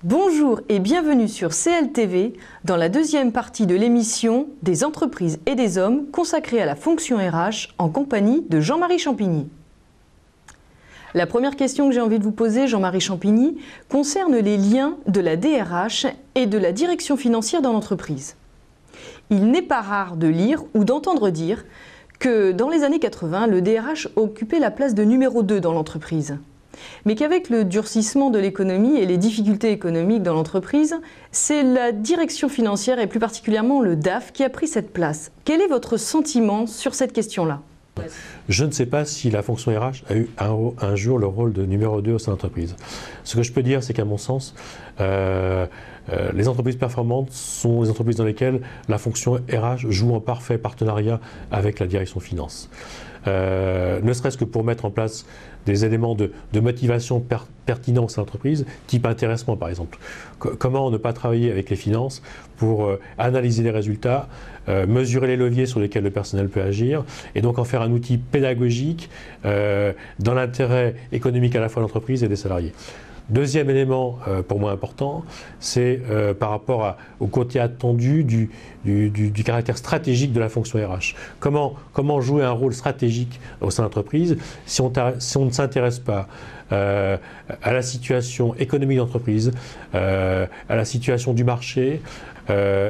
Bonjour et bienvenue sur CLTV dans la deuxième partie de l'émission des entreprises et des hommes consacrée à la fonction RH en compagnie de Jean-Marie Champigny. La première question que j'ai envie de vous poser, Jean-Marie Champigny, concerne les liens de la DRH et de la direction financière dans l'entreprise. Il n'est pas rare de lire ou d'entendre dire que dans les années 80, le DRH occupait la place de numéro 2 dans l'entreprise. Mais qu'avec le durcissement de l'économie et les difficultés économiques dans l'entreprise, c'est la direction financière et plus particulièrement le DAF qui a pris cette place. Quel est votre sentiment sur cette question-là ? Je ne sais pas si la fonction RH a eu un jour le rôle de numéro 2 au sein de l'entreprise. Ce que je peux dire, c'est qu'à mon sens, les entreprises performantes sont les entreprises dans lesquelles la fonction RH joue en parfait partenariat avec la direction finance. Ne serait-ce que pour mettre en place des éléments de motivation pertinents au sein de l'entreprise, type intéressement par exemple. Comment ne pas travailler avec les finances pour analyser les résultats, mesurer les leviers sur lesquels le personnel peut agir, et donc en faire un outil pédagogique dans l'intérêt économique à la fois de l'entreprise et des salariés. Deuxième élément pour moi important, c'est par rapport au côté attendu du caractère stratégique de la fonction RH. Comment jouer un rôle stratégique au sein de l'entreprise si on ne s'intéresse pas à la situation économique d'entreprise, à la situation du marché.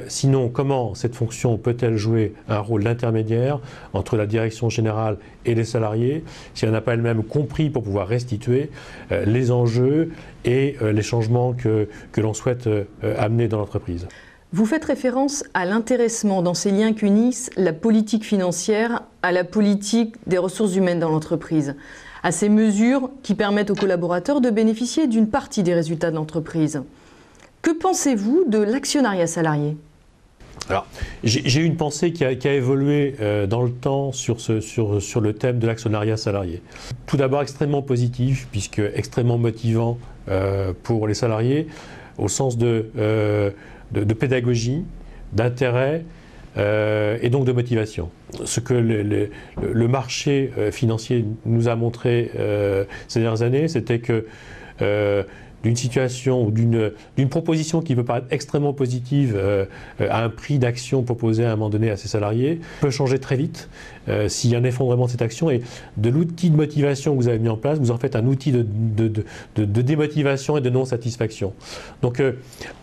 Sinon, comment cette fonction peut-elle jouer un rôle d'intermédiaire entre la direction générale et les salariés si elle n'a pas elle-même compris pour pouvoir restituer les enjeux et les changements que l'on souhaite amener dans l'entreprise. Vous faites référence à l'intéressement dans ces liens qu'unissent la politique financière à la politique des ressources humaines dans l'entreprise, à ces mesures qui permettent aux collaborateurs de bénéficier d'une partie des résultats de l'entreprise. Que pensez-vous de l'actionnariat salarié ? Alors, j'ai une pensée qui a évolué dans le temps sur le thème de l'actionnariat salarié. Tout d'abord extrêmement positif, puisque extrêmement motivant pour les salariés, au sens de pédagogie, d'intérêt et donc de motivation. Ce que le marché financier nous a montré ces dernières années, c'était que d'une situation ou d'une proposition qui peut paraître extrêmement positive à un prix d'action proposé à un moment donné à ses salariés peut changer très vite s'il y a un effondrement de cette action, et de l'outil de motivation que vous avez mis en place, vous en faites un outil de démotivation et de non-satisfaction. Donc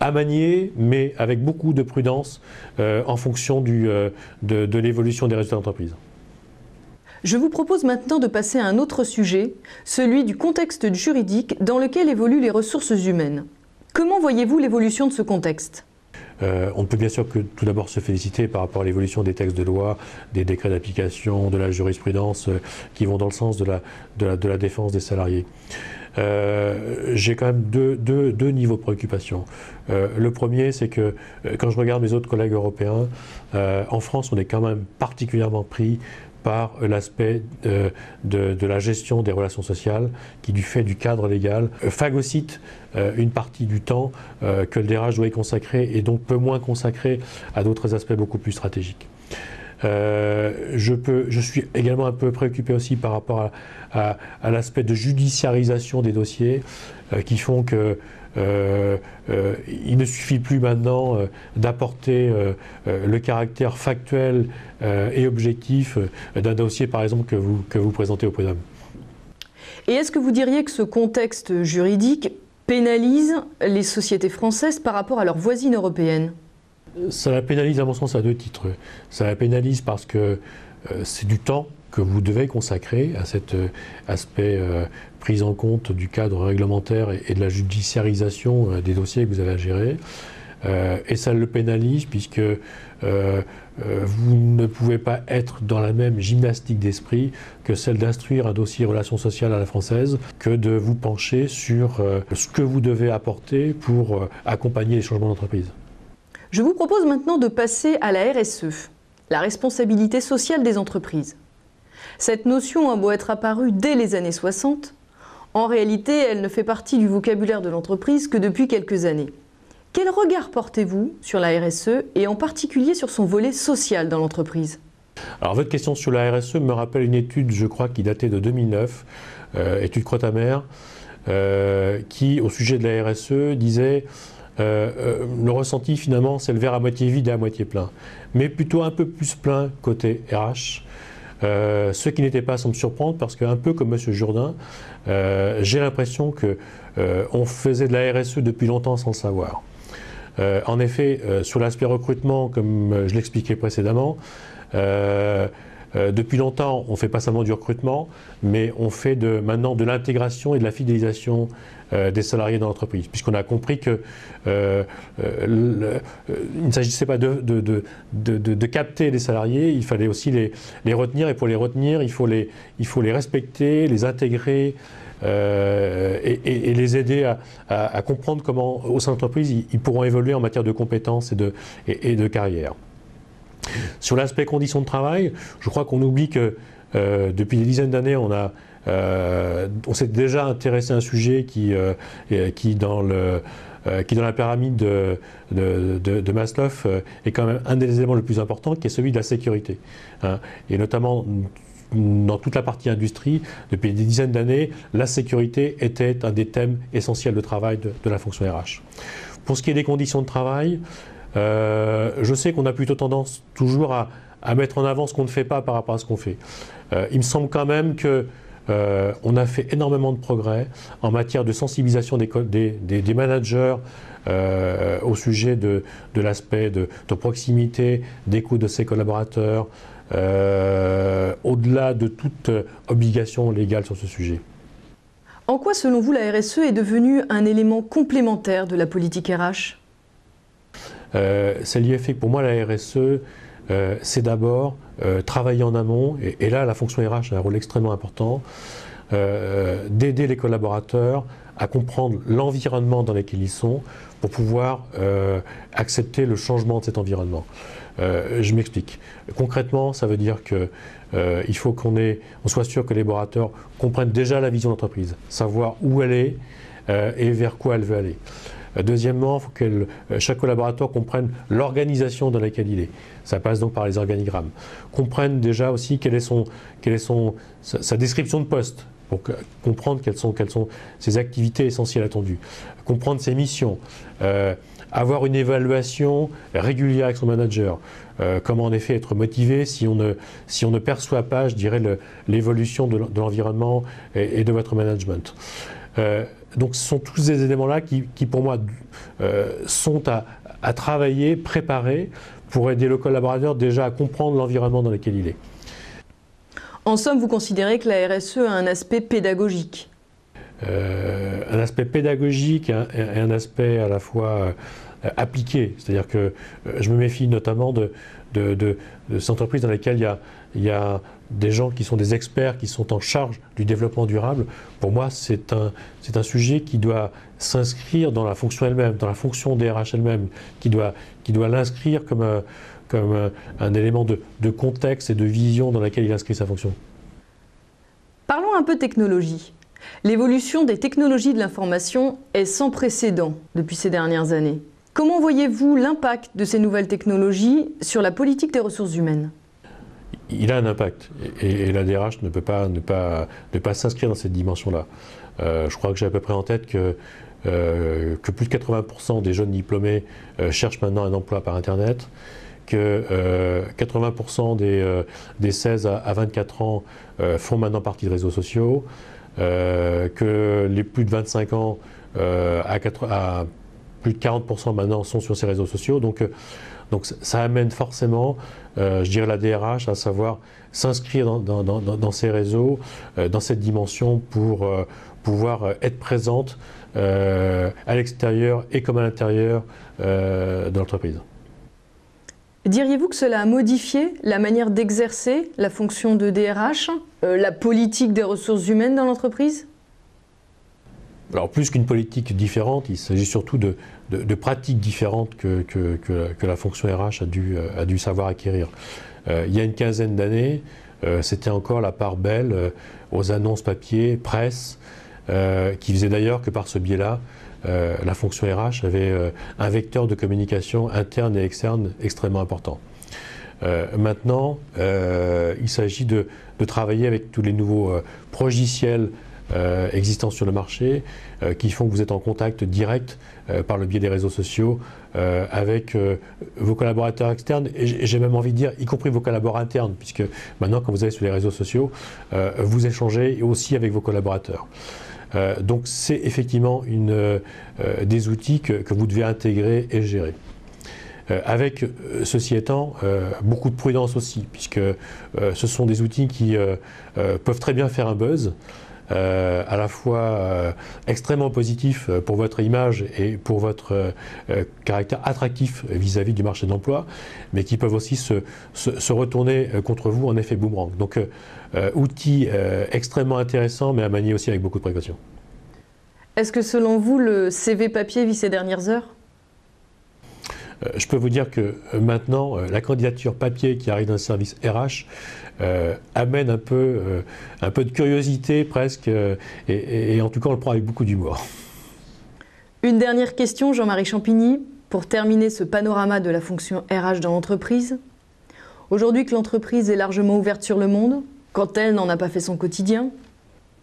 à manier, mais avec beaucoup de prudence en fonction de l'évolution des résultats d'entreprise. Je vous propose maintenant de passer à un autre sujet, celui du contexte juridique dans lequel évoluent les ressources humaines. Comment voyez-vous l'évolution de ce contexte ? On ne peut bien sûr que tout d'abord se féliciter par rapport à l'évolution des textes de loi, des décrets d'application, de la jurisprudence qui vont dans le sens de la défense des salariés. J'ai quand même deux niveaux de préoccupation. Le premier, c'est que quand je regarde mes autres collègues européens, en France, on est quand même particulièrement pris par l'aspect de la gestion des relations sociales qui, du fait du cadre légal, phagocyte une partie du temps que le DRH doit y consacrer et donc peu moins consacré à d'autres aspects beaucoup plus stratégiques. Je suis également un peu préoccupé aussi par rapport à l'aspect de judiciarisation des dossiers qui font que il ne suffit plus maintenant d'apporter le caractère factuel et objectif d'un dossier, par exemple, que vous présentez au prud'homme. Et est-ce que vous diriez que ce contexte juridique pénalise les sociétés françaises par rapport à leurs voisines européennes ? Ça la pénalise à mon sens à deux titres. Ça la pénalise parce que c'est du temps que vous devez consacrer à cet aspect prise en compte du cadre réglementaire et de la judiciarisation des dossiers que vous avez à gérer. Et ça le pénalise puisque vous ne pouvez pas être dans la même gymnastique d'esprit que celle d'instruire un dossier relations sociales à la française, que de vous pencher sur ce que vous devez apporter pour accompagner les changements d'entreprise. Je vous propose maintenant de passer à la RSE, la responsabilité sociale des entreprises. Cette notion a beau être apparue dès les années 60, en réalité, elle ne fait partie du vocabulaire de l'entreprise que depuis quelques années. Quel regard portez-vous sur la RSE et en particulier sur son volet social dans l'entreprise ? Alors votre question sur la RSE me rappelle une étude, je crois, qui datait de 2009, étude Crotamer, qui, au sujet de la RSE, disait le ressenti finalement c'est le verre à moitié vide et à moitié plein, mais plutôt un peu plus plein côté RH. Ce qui n'était pas sans me surprendre parce qu'un peu comme M. Jourdain, j'ai l'impression qu'on faisait de la RSE depuis longtemps sans le savoir. En effet, sur l'aspect recrutement, comme je l'expliquais précédemment, depuis longtemps, on ne fait pas seulement du recrutement, mais on fait maintenant de l'intégration et de la fidélisation des salariés dans l'entreprise, puisqu'on a compris que il ne s'agissait pas de capter les salariés, il fallait aussi les retenir, et pour les retenir, il faut les respecter, les intégrer, et les aider à comprendre comment, au sein de l'entreprise, ils pourront évoluer en matière de compétences et de carrière. Sur l'aspect conditions de travail, je crois qu'on oublie que depuis des dizaines d'années, on s'est déjà intéressé à un sujet qui dans la pyramide de Maslow est quand même un des éléments les plus importants, qui est celui de la sécurité. Hein. Et notamment dans toute la partie industrie, depuis des dizaines d'années, la sécurité était un des thèmes essentiels de travail de la fonction RH. Pour ce qui est des conditions de travail, je sais qu'on a plutôt tendance toujours à mettre en avant ce qu'on ne fait pas par rapport à ce qu'on fait. Il me semble quand même qu'on a fait énormément de progrès en matière de sensibilisation des managers au sujet de l'aspect de proximité, d'écoute de ses collaborateurs, au-delà de toute obligation légale sur ce sujet. En quoi, selon vous, la RSE est devenue un élément complémentaire de la politique RH ? C'est lié au fait que pour moi la RSE, c'est d'abord travailler en amont, et là la fonction RH a un rôle extrêmement important, d'aider les collaborateurs à comprendre l'environnement dans lequel ils sont pour pouvoir accepter le changement de cet environnement. Je m'explique. Concrètement, ça veut dire qu'il faut qu'on soit sûr que les collaborateurs comprennent déjà la vision de l'entreprise, savoir où elle est et vers quoi elle veut aller. Deuxièmement, il faut que chaque collaborateur comprenne l'organisation dans laquelle il est. Ça passe donc par les organigrammes. Comprenne déjà aussi quelle est sa description de poste, pour comprendre quelles sont ses activités essentielles attendues. Comprendre ses missions. Avoir une évaluation régulière avec son manager. Comment en effet être motivé si on ne perçoit pas, je dirais, l'évolution de l'environnement et de votre management. Donc ce sont tous ces éléments-là qui pour moi, sont à travailler, préparer, pour aider le collaborateur déjà à comprendre l'environnement dans lequel il est. En somme, vous considérez que la RSE a un aspect pédagogique ? Un aspect pédagogique et un aspect à la fois appliqué. C'est-à-dire que je me méfie notamment de ces entreprises dans lesquelles il y a des gens qui sont des experts, qui sont en charge du développement durable. Pour moi, c'est un sujet qui doit s'inscrire dans la fonction elle-même, dans la fonction des RH elle-même, qui doit l'inscrire comme un élément de contexte et de vision dans laquelle il inscrit sa fonction. Parlons un peu technologie. L'évolution des technologies de l'information est sans précédent depuis ces dernières années. Comment voyez-vous l'impact de ces nouvelles technologies sur la politique des ressources humaines ? Il a un impact et la DRH ne peut pas s'inscrire dans cette dimension-là. Je crois que j'ai à peu près en tête que plus de 80% des jeunes diplômés cherchent maintenant un emploi par Internet, que 80% des 16 à 24 ans font maintenant partie de réseaux sociaux, que les plus de 25 ans à plus de 40% maintenant sont sur ces réseaux sociaux. Donc ça amène forcément, je dirais, la DRH à savoir s'inscrire dans ces réseaux, dans cette dimension pour pouvoir être présente à l'extérieur et comme à l'intérieur de l'entreprise. Diriez-vous que cela a modifié la manière d'exercer la fonction de DRH, la politique des ressources humaines dans l'entreprise ? Alors plus qu'une politique différente, il s'agit surtout de pratiques différentes que la fonction RH a dû savoir acquérir. Il y a une quinzaine d'années, c'était encore la part belle aux annonces papier, presse, qui faisait d'ailleurs que par ce biais-là, la fonction RH avait un vecteur de communication interne et externe extrêmement important. Maintenant, il s'agit de travailler avec tous les nouveaux logiciels existants sur le marché qui font que vous êtes en contact direct par le biais des réseaux sociaux avec vos collaborateurs externes et j'ai même envie de dire y compris vos collaborateurs internes puisque maintenant quand vous allez sur les réseaux sociaux vous échangez aussi avec vos collaborateurs. Donc c'est effectivement des outils que vous devez intégrer et gérer. Avec, ceci étant, beaucoup de prudence aussi, puisque ce sont des outils qui peuvent très bien faire un buzz, à la fois extrêmement positif pour votre image et pour votre caractère attractif vis-à-vis du marché de l'emploi, mais qui peuvent aussi se retourner contre vous en effet boomerang. Donc, outil extrêmement intéressant, mais à manier aussi avec beaucoup de précautions. Est-ce que selon vous, le CV papier vit ses dernières heures ? Je peux vous dire que maintenant, la candidature papier qui arrive d'un service RH amène un peu de curiosité presque, et en tout cas on le prend avec beaucoup d'humour. Une dernière question, Jean-Marie Champigny, pour terminer ce panorama de la fonction RH dans l'entreprise. Aujourd'hui que l'entreprise est largement ouverte sur le monde, quand elle n'en a pas fait son quotidien,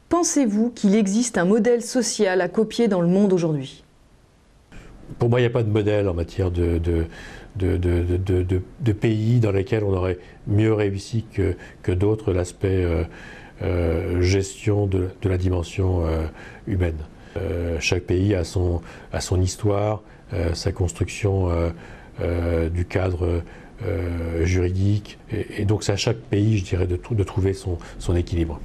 pensez-vous qu'il existe un modèle social à copier dans le monde aujourd'hui ? Pour moi, il n'y a pas de modèle en matière de pays dans lesquels on aurait mieux réussi que d'autres l'aspect gestion de la dimension humaine. Chaque pays a son histoire, sa construction du cadre juridique, et donc c'est à chaque pays, je dirais, de trouver son équilibre.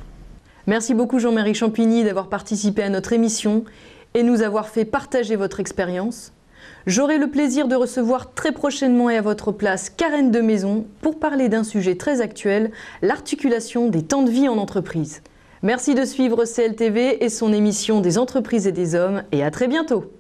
Merci beaucoup Jean-Marie Champigny d'avoir participé à notre émission et nous avoir fait partager votre expérience. J'aurai le plaisir de recevoir très prochainement et à votre place Karen de Maison pour parler d'un sujet très actuel, l'articulation des temps de vie en entreprise. Merci de suivre CLTV et son émission des entreprises et des hommes et à très bientôt.